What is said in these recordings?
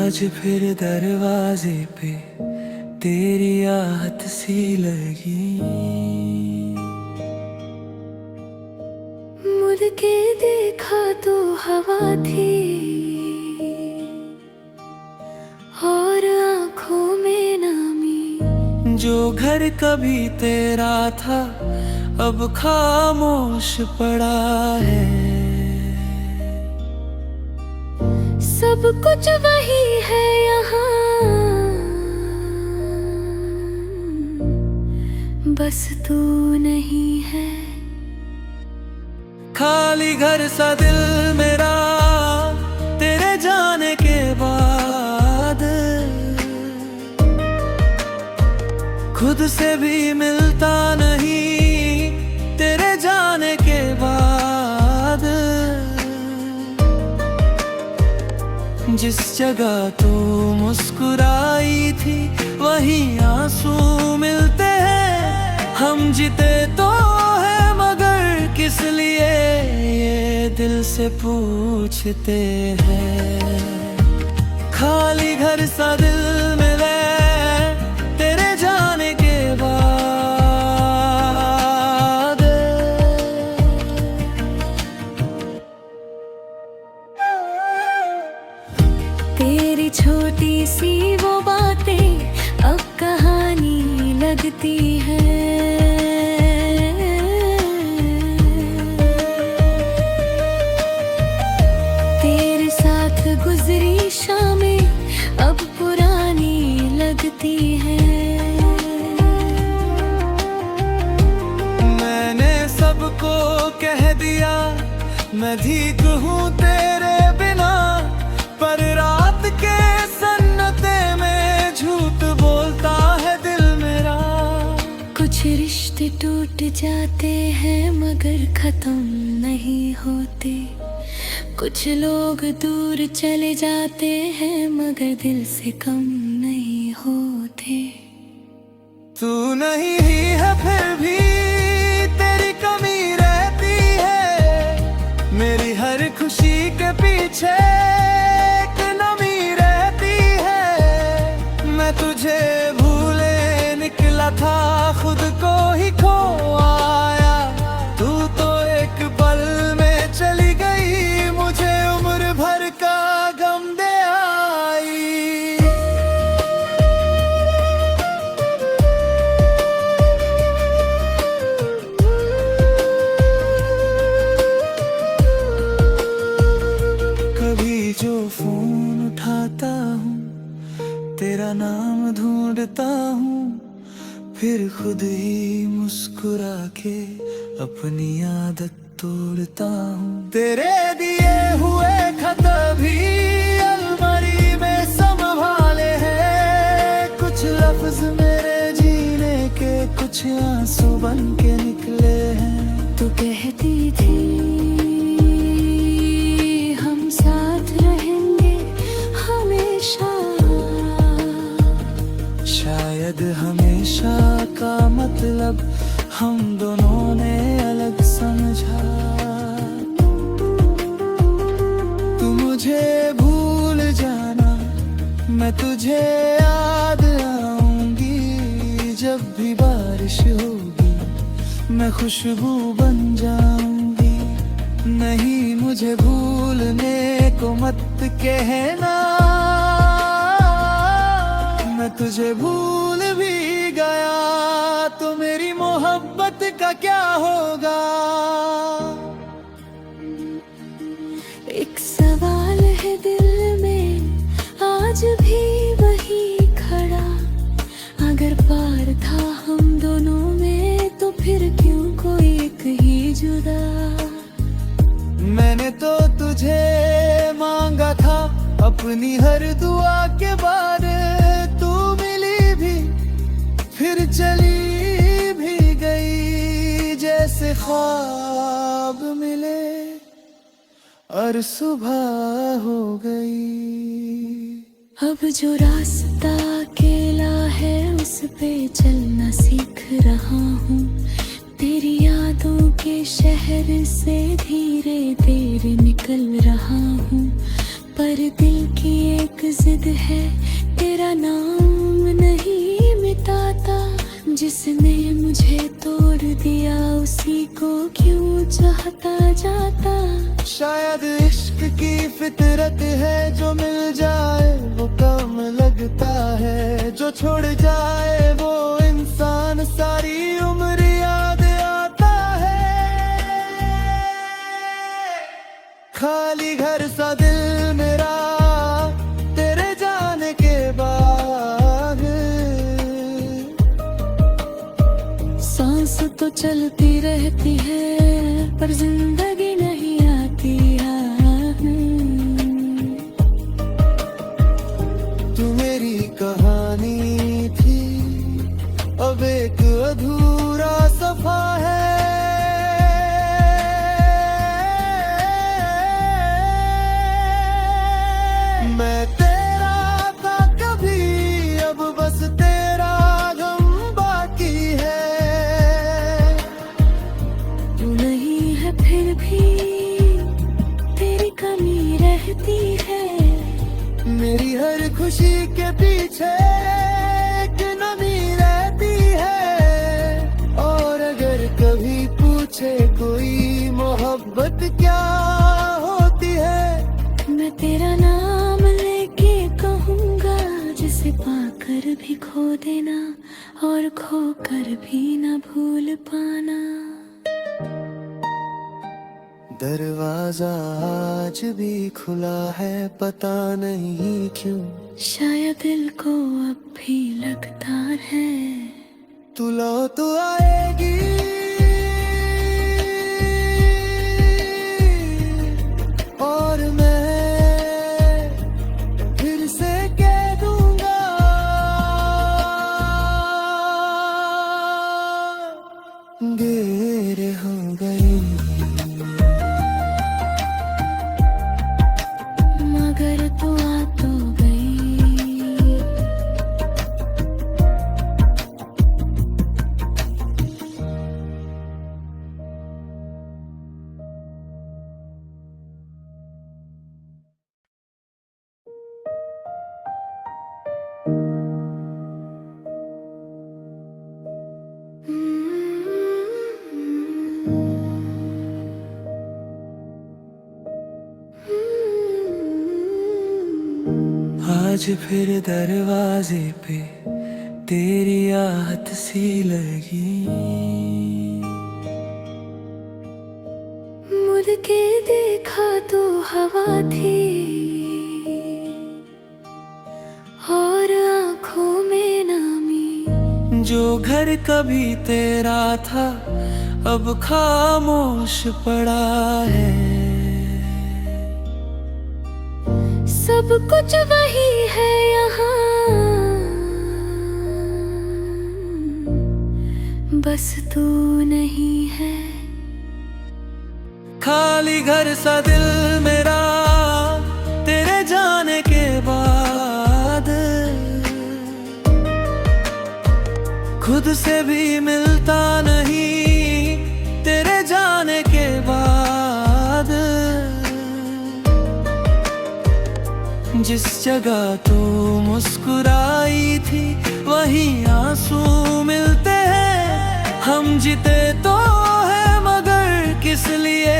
आज फिर दरवाजे पे तेरी आहट सी लगी। मुड़ के देखा तो हवा थी और आंखों में नमी। जो घर कभी तेरा था अब खामोश पड़ा है। सब कुछ वही है यहाँ, बस तू नहीं है। खाली घर सा दिल मेरा तेरे जाने के बाद, खुद से भी मिलता नहीं तेरे जाने के बाद। जिस जगह तू मुस्कुराई थी वहीं आंसू मिलते हैं। हम जीते तो है मगर किस लिए ये दिल से पूछते हैं। खाली घर सा दिल मिले तेरे जाने के बाद। तेरी छोटी सी वो बातें अब कहानी लगती है। तेरे साथ गुजरी शामें अब पुरानी लगती है। मैंने सबको कह दिया मैं ठीक हूँ तेरे बिना, पर रात के सन्नाटे में झूठ बोलता है दिल मेरा। कुछ रिश्ते टूट जाते हैं मगर खत्म नहीं होते। कुछ लोग दूर चले जाते हैं मगर दिल से कम नहीं होते। तू नहीं ही है फिर भी तेरी कमी रहती है। मेरी हर खुशी के पीछे एक नमी रहती है। मैं तुझे भूले निकला था खुद को ही खो आया। तू तो एक पल में चली गई मुझे उम्र भर का गम दे आई। कभी जो फोन उठाता हूँ तेरा नाम ढूंढता हूँ, फिर खुद ही मुस्कुरा के अपनी आदत तोड़ता हूँ। तेरे दिए हुए खत भी अलमारी में संभाले हैं। कुछ लफ्ज मेरे जीने के कुछ आंसू बन के निकले हैं। तू कहती थी हम साथ रहेंगे हमेशा। शायद हमेशा का मतलब हम दोनों ने अलग समझा। तू मुझे भूल जाना मैं तुझे याद आऊंगी। जब भी बारिश होगी मैं खुशबू बन जाऊंगी। नहीं मुझे भूलने को मत कहना, मैं तुझे भूल भी गया तो मेरी मोहब्बत का क्या होगा। एक सवाल है दिल में आज भी वही खड़ा। अगर प्यार था हम दोनों में तो फिर क्यों कोई एक ही जुदा। मैंने तो तुझे मांगा था अपनी हर दुआ के बाद। तू मिली भी फिर चली भी गई जैसे ख्वाब मिले और सुबह हो गई। अब जो रास्ता अकेला है उस पे चलना सीख रहा हूँ। तेरी यादों के शहर से धीरे धीरे निकल रहा हूँ, पर दिल की एक जिद है, तेरा नाम नहीं मिटाता। जिसने मुझे तोड़ दिया उसी को क्यों चाहता जाता। शायद इश्क की फितरत है, जो मिल जाए वो काम लगता है, जो छोड़ जाए वो इंसान सारी उम्र याद आता है। खाली घर सा दिल मेरा तेरे जाने के बाद। सांस तो चलती रहती है पर जिंदगी नहीं आती है। तू मेरी कहानी थी, अब एक अधूरा सफा है। मैं तेरा था कभी, अब बस तेरा गम बाकी है। तू नहीं है फिर भी तेरी कमी रहती है। मेरी हर खुशी के पीछे एक नमी रहती है। और अगर कभी पूछे कोई मोहब्बत क्या होती है, मैं तेरा नाम लेके कहूँगा, जिसे पाकर भी खो देना और खोकर भी ना भूल पाना। दरवाजा आज भी खुला है, पता नहीं क्यों। शायद दिल को अब भी लगता है तू लौट आएगी, और मैं फिर से कह दूंगा, देर हो गई। मगर तू आ तो गई। आज फिर दरवाजे पे तेरी आहट सी लगी। मुड़ के देखा तो हवा थी और आंखों में नामी। जो घर कभी तेरा था अब खामोश पड़ा है। सब कुछ वही है यहाँ, बस तू नहीं है। खाली घर सा दिल मेरा तेरे जाने के बाद। खुद से भी मिलता नहीं तेरे जाने के बाद। जिस जगह तू मुस्कुराई थी वहीं आंसू मिलते हैं। हम जीते तो है मगर किस लिए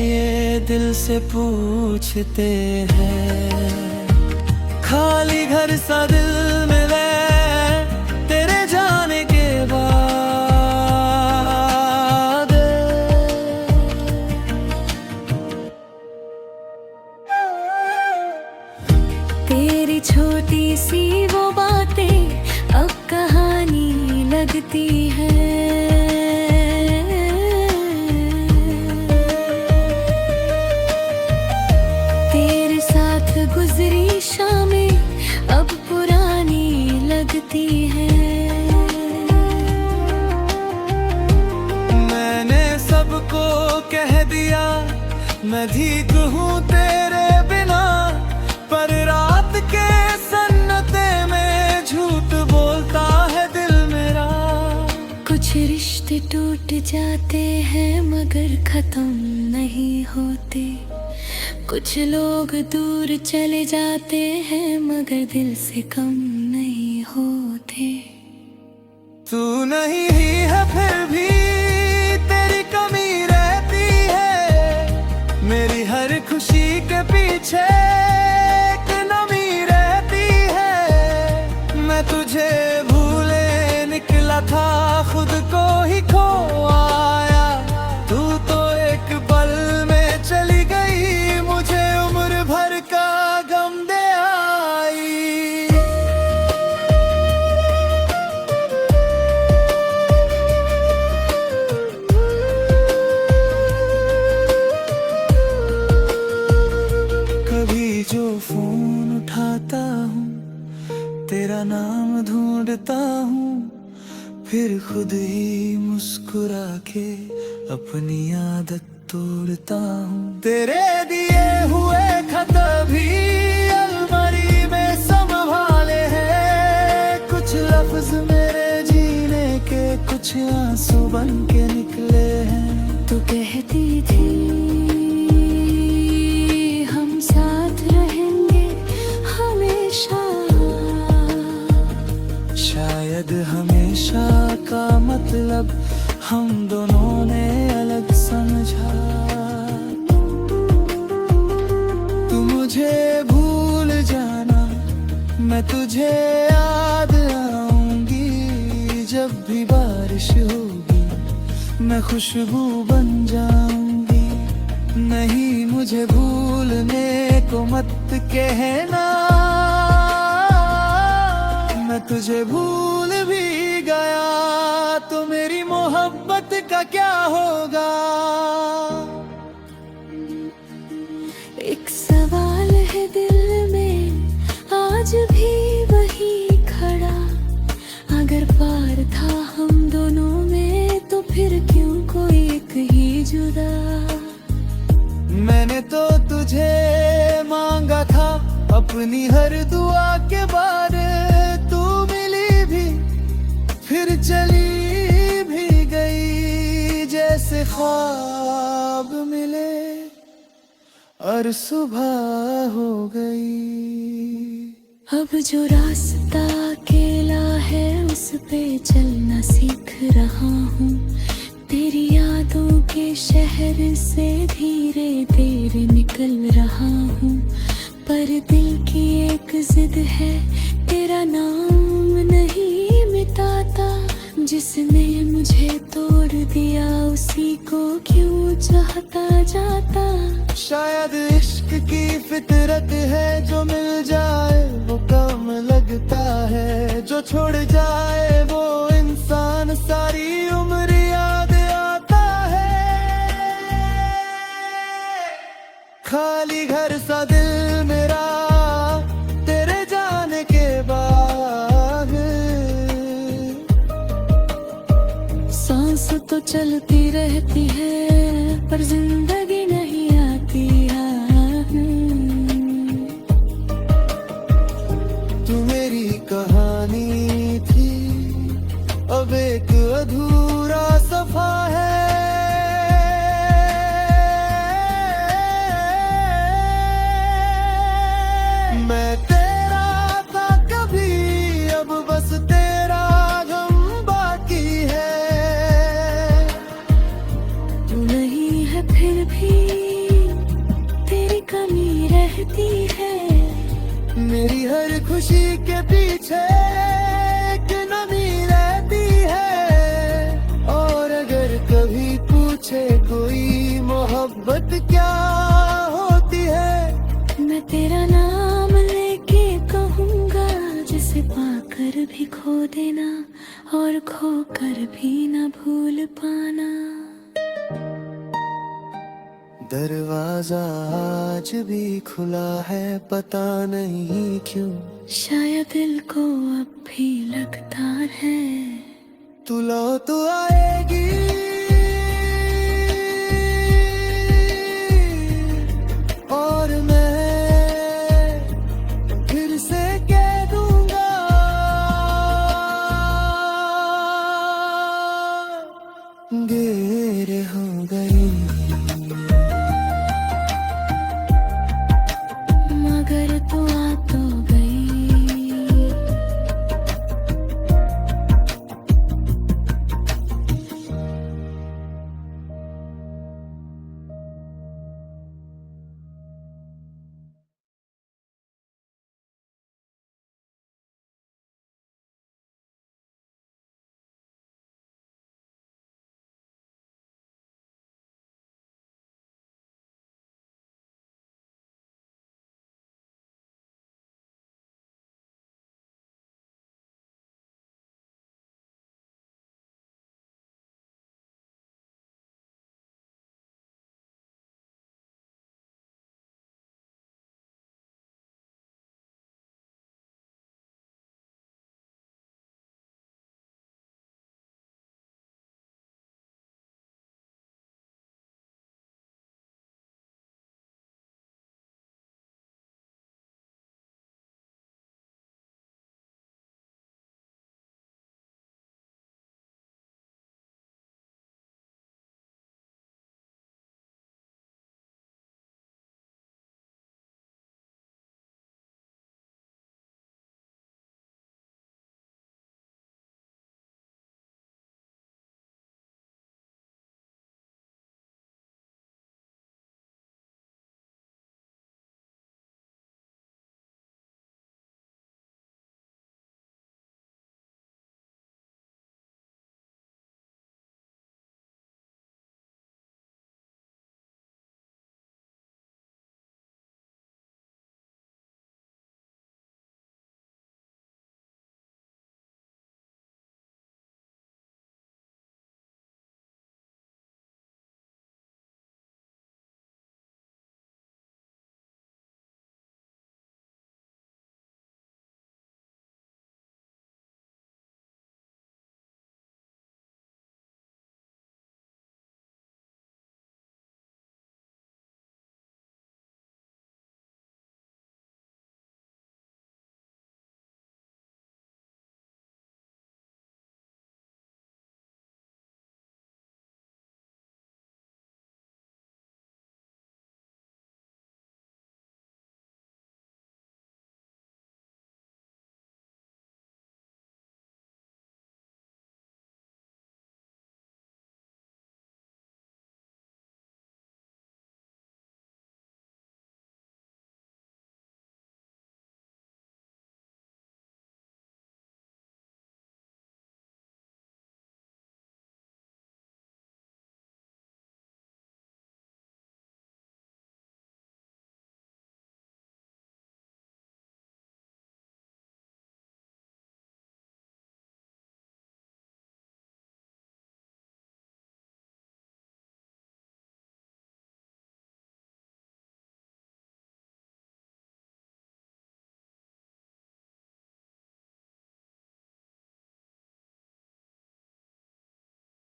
ये दिल से पूछते हैं। खाली घर सा दिल मिले तेरे जाने के बाद। तेरी छोटी सी वो बातें अब कहानी लगती है। तेरे साथ गुजरी शामें अब पुरानी लगती है। मैंने सबको कह दिया मैं ठीक हूँ तेरे बिना, पर रात के सन्नाटे में झूठ बोलता है दिल मेरा। कुछ रिश्ते टूट जाते हैं मगर खत्म नहीं होते। कुछ लोग दूर चले जाते हैं मगर दिल से कम नहीं होते। तू नहीं ही है फिर भी तेरी कमी रहती है, मेरी हर खुशी के पीछे एक नमी रहती है। मैं तुझे भूले निकला था, खुद को ही खो आया, तू तो एक पल में चली गई, मुझे उम्र भर का गम दे आई। कभी जो फोन उठाता हूँ, तेरा नाम ढूंढता हूँ, फिर खुद ही मुस्कुरा के अपनी आदत तोड़ता हूँ। तेरे दिए हुए खत भी अलमारी में संभाले हैं, कुछ लफ्ज मेरे जीने के कुछ आंसू बन के निकले हैं। तू कहती थी हम साथ रहेंगे हमेशा, शायद हमेशा का मतलब हम दोनों ने अलग समझा। तू मुझे भूल जाना, मैं तुझे याद आऊंगी, जब भी बारिश होगी मैं खुशबू बन जाऊंगी। नहीं मुझे भूलने को मत कहना, मैं तुझे भूल भी गया तो मेरी मोहब्बत का क्या होगा। एक सवाल है दिल में आज भी वही खड़ा, अगर पार था हम दोनों में तो फिर क्यों कोई एक ही जुदा। मैंने तो तुझे मांगा था अपनी हर दुआ के बाद, तू मिली भी फिर चली भी गई, जैसे ख्वाब मिले और सुबह हो गई। अब जो रास्ता अकेला है उस पे चलना सीख रहा हूँ, तेरी यादों के शहर से धीरे धीरे निकल रहा हूँ। पर दिल की एक जिद है, तेरा नाम नहीं मिटाता, जिसने मुझे तोड़ दिया उसी को क्यों चाहता जाता। शायद इश्क की फितरत है, जो मिल जाए वो कम लगता है, जो छोड़ जाए वो इंसान सारी उम्र याद आता है। खाली घर सा दिल मेरा तेरे जाने के बाद, सांस तो चलती रहती है पर जिंदगी नहीं आती है। तू मेरी कहानी थी, अब एक अधूरा सफा है। मैं तेरा था कभी, अब बस तेरा गम बाकी है। तू नहीं है फिर भी तेरी कमी रहती है, मेरी हर खुशी के पीछे एक नमी रहती है। और अगर कभी पूछे कोई मोहब्बत क्या होती है, मैं तेरा नाम लेके कहूँगा, जिसे पाकर भी खो देना और खोकर भी ना भूल पाना। दरवाजा आज भी खुला है, पता नहीं क्यों, शायद दिल को अब भी लगता है। तू लौट आएगी